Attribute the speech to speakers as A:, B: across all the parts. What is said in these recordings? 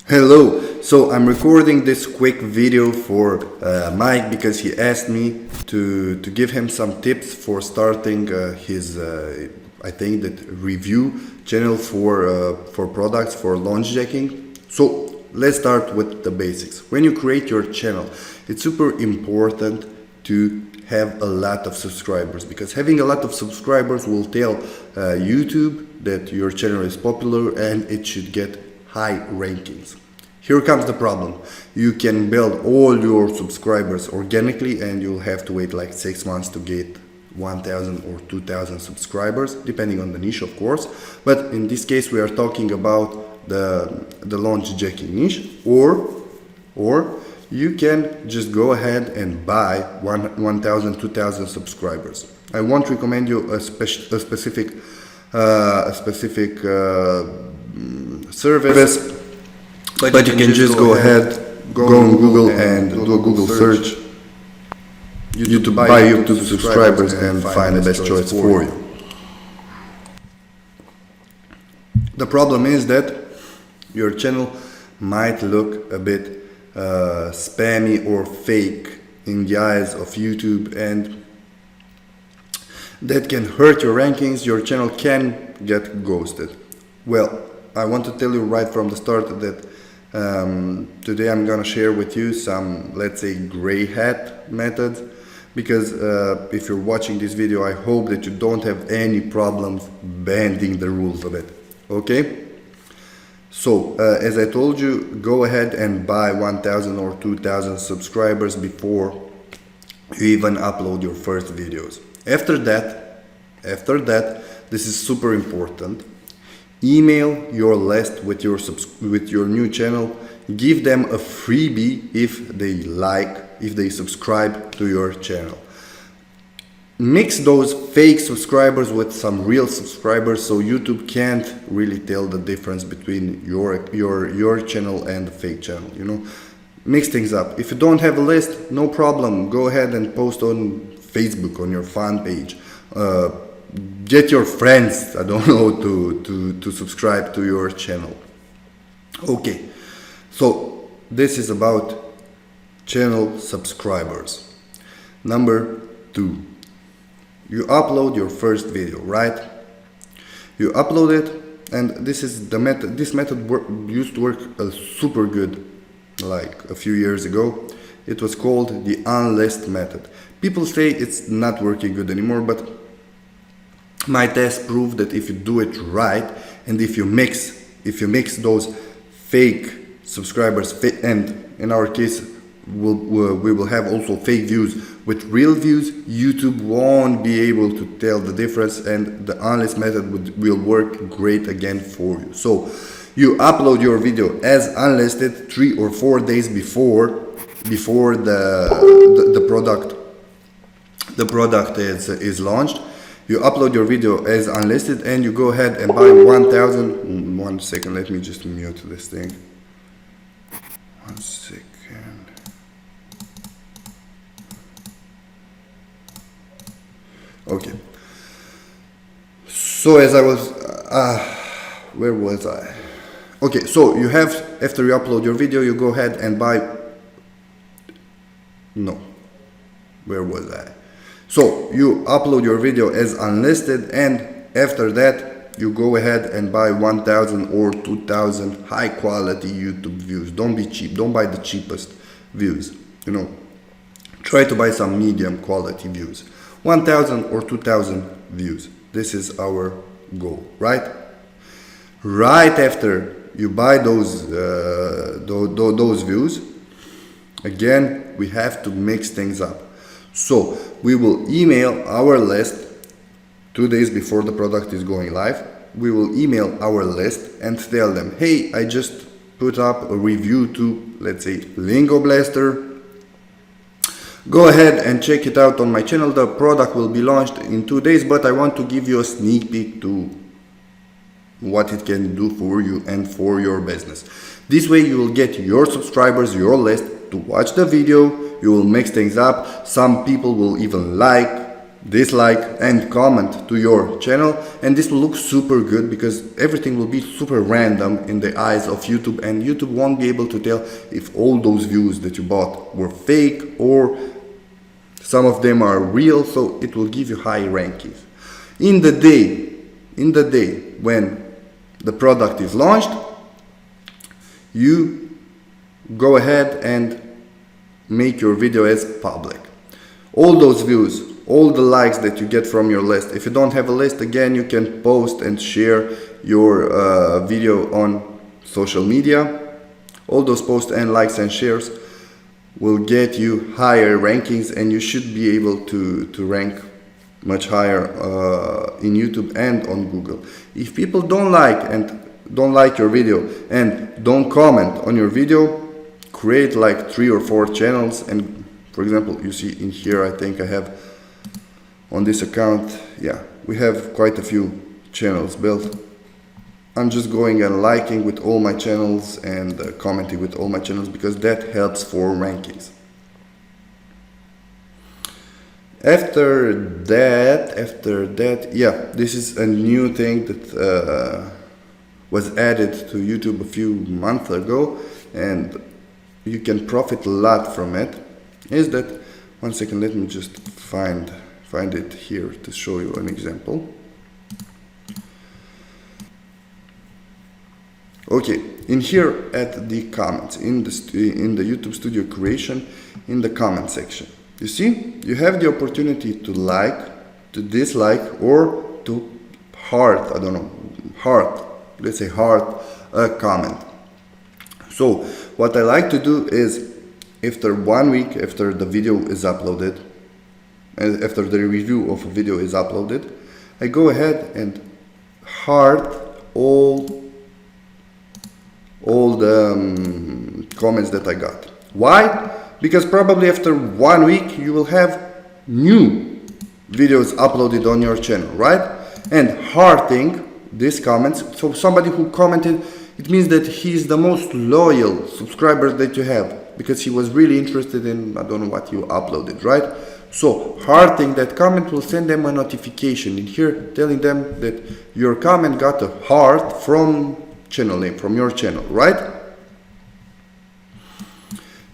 A: Hello, so I'm recording this quick video for Mike because he asked me to give him some tips for starting his, I think that review channel for products for launch jacking. So let's start with the basics. When you create your channel, it's super important to have a lot of subscribers, because having a lot of subscribers will tell YouTube that your channel is popular and it should get high rankings. Here comes the problem. You can build all your subscribers organically and you'll have to wait like 6 months to get 1,000 or 2,000 subscribers, depending on the niche, of course. But in this case, we are talking about the launch jacking niche, or you can just go ahead and buy 1,000, 2,000 subscribers. I won't recommend you a specific service, but you can just go ahead, go on Google and do a Google search, YouTube buy YouTube subscribers, and find the best choice for you. The problem is that your channel might look a bit spammy or fake in the eyes of YouTube, and that can hurt your rankings. Your channel can get ghosted. Well, I want to tell you right from the start that today I'm gonna share with you some, let's say, gray hat methods, because if you're watching this video, I hope that you don't have any problems bending the rules of it. Okay? So as I told you, go ahead and buy 1,000 or 2,000 subscribers before you even upload your first videos. After that, this is super important. Email your list with your new channel. Give them a freebie if they subscribe to your channel. Mix those fake subscribers with some real subscribers, so YouTube can't really tell the difference between your channel and the fake channel. You know, mix things up. If you don't have a list, no problem. Go ahead and post on Facebook on your fan page. Get your friends, I don't know, to subscribe to your channel. Okay, so this is about channel subscribers. Number 2, you upload your first video, right? You upload it, and this is the method. This method used to work super good like a few years ago. It was called the unlist method. People say it's not working good anymore, but my test proved that if you do it right, and if you mix those fake subscribers, and in our case we will have also fake views with real views, YouTube won't be able to tell the difference, and the unlist method will work great again for you. So you upload your video as unlisted 3 or 4 days before the product is launched. You upload your video as unlisted and you go ahead and buy 1,000. 1 second, let me just mute this thing. 1 second. Okay. So as I was, where was I? Okay, so you have, after you upload your video, you go ahead and buy, no, where was I? So you upload your video as unlisted, and after that you go ahead and buy 1,000 or 2,000 high quality YouTube views. Don't be cheap, don't buy the cheapest views, you know, try to buy some medium quality views. 1,000 or 2,000 views, this is our goal, right? Right after you buy those views, again we have to mix things up. So we will email our list 2 days before the product is going live. We will email our list and tell them, hey, I just put up a review to, let's say, Lingo Blaster. Go ahead and check it out on my channel. The product will be launched in 2 days, but I want to give you a sneak peek to what it can do for you and for your business. This way you will get your subscribers, your list, to watch the video. You will mix things up. Some people will even like dislike and comment to your channel, and this will look super good because everything will be super random in the eyes of YouTube, and YouTube won't be able to tell if all those views that you bought were fake or some of them are real, so it will give you high rankings. In the day when the product is launched, you go ahead and make your video as public. All those views, all the likes that you get from your list. If you don't have a list, again, you can post and share your video on social media. All those posts and likes and shares will get you higher rankings, and you should be able to rank much higher in YouTube and on Google. If people don't like your video and don't comment on your video, create like 3 or 4 channels. And for example, you see in here, I think I have on this account, yeah, we have quite a few channels built. I'm just going and liking with all my channels and commenting with all my channels because that helps for rankings. After that, yeah, this is a new thing that was added to YouTube a few months ago, and you can profit a lot from it. Is that, one second, let me just find it here to show you an example. Okay, in here at the comments, in the YouTube Studio creation, in the comment section, you see, you have the opportunity to like, to dislike, or to heart, I don't know, heart, let's say heart a comment. So what I like to do is, after 1 week, after the video is uploaded, and after the review of a video is uploaded, I go ahead and heart all the comments that I got. Why? Because probably after 1 week you will have new videos uploaded on your channel, right? And hearting these comments, so somebody who commented, it means that he is the most loyal subscriber that you have, because he was really interested in, I don't know what you uploaded, right? So hearting that comment will send them a notification in here telling them that your comment got a heart from channel name, from your channel, right?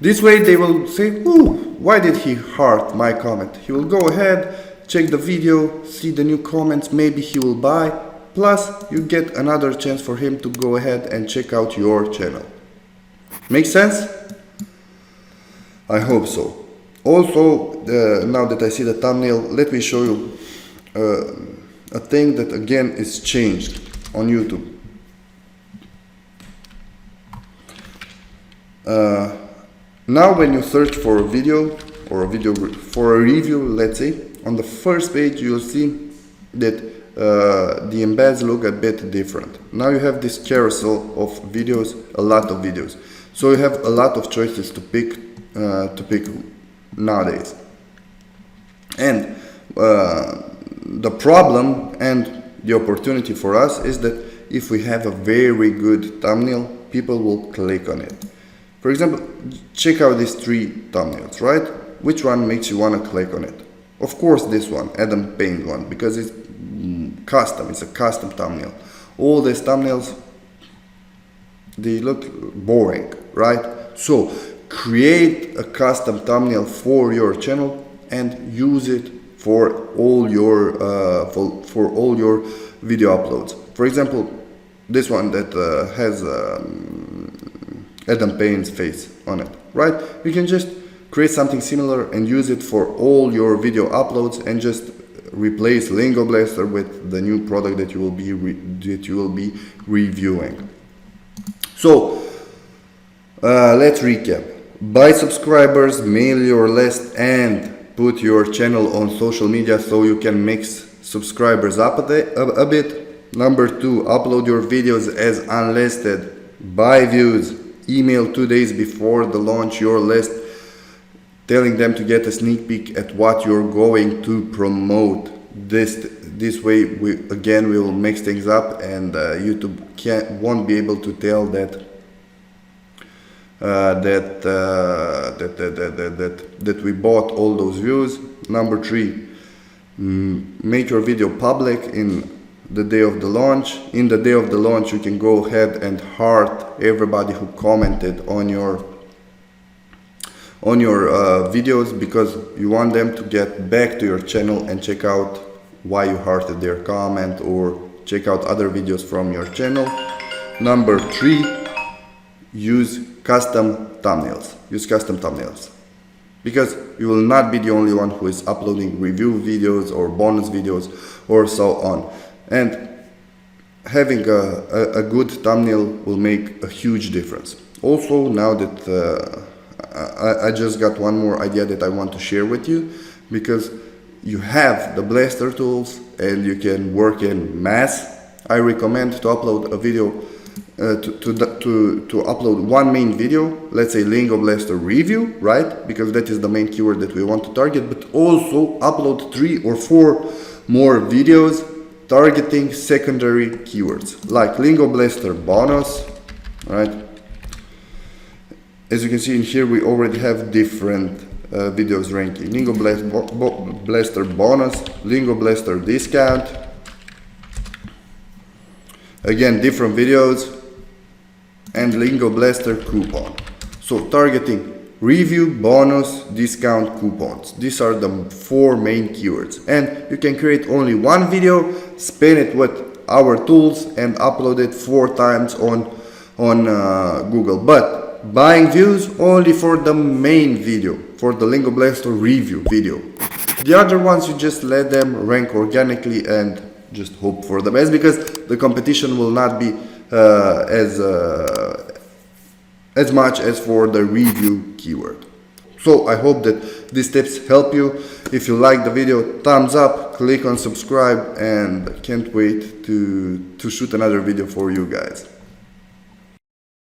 A: This way they will say, ooh, why did he heart my comment? He will go ahead, check the video, see the new comments, maybe he will buy, plus you get another chance for him to go ahead and check out your channel. Make sense? I hope so. Also, now that I see the thumbnail, let me show you a thing that again is changed on YouTube. Now when you search for a video or for a review, let's say, on the first page you'll see that the embeds look a bit different. Now you have this carousel of videos, a lot of videos. So you have a lot of choices to pick nowadays. And the problem and the opportunity for us is that if we have a very good thumbnail, people will click on it. For example, check out these 3 thumbnails, right? Which one makes you want to click on it? Of course this one, Adam Payne one, because it's custom, it's a custom thumbnail. All these thumbnails, they look boring, right? So create a custom thumbnail for your channel and use it for all your video uploads. For example, this one that has Adam Payne's face on it, right? You can just create something similar and use it for all your video uploads, and just replace Lingo Blaster with the new product that you will be reviewing. So let's recap. Buy subscribers, mail your list, and put your channel on social media so you can mix subscribers up a bit. Number 2, upload your videos as unlisted. Buy views. Email 2 days before the launch your list, telling them to get a sneak peek at what you're going to promote. This way we will mix things up, and YouTube won't be able to tell that we bought all those views. Number 3, make your video public in the day of the launch. In the day of the launch, you can go ahead and heart everybody who commented on your videos, because you want them to get back to your channel and check out why you hearted their comment, or check out other videos from your channel. Number 3, use custom thumbnails. Use custom thumbnails, because you will not be the only one who is uploading review videos or bonus videos or so on. And having a good thumbnail will make a huge difference. Also, now that I just got one more idea that I want to share with you, because you have the Blaster tools and you can work in mass. I recommend to upload a video, to upload one main video, let's say Lingo Blaster review, right? Because that is the main keyword that we want to target, but also upload 3 or 4 more videos targeting secondary keywords like Lingo Blaster bonus, right? As you can see in here, we already have different videos ranking. Lingo Blaster bonus, Lingo Blaster discount. Again, different videos, and Lingo Blaster coupon. So targeting review, bonus, discount, coupons. These are the 4 main keywords. And you can create only one video, spin it with our tools, and upload it 4 times on Google. But buying views only for the main video, for the Lingo Blaster review video. The other ones, you just let them rank organically and just hope for the best, because the competition will not be as much as for the review keyword. So I hope that these tips help you. If you like the video, thumbs up, click on subscribe, and can't wait to shoot another video for you guys.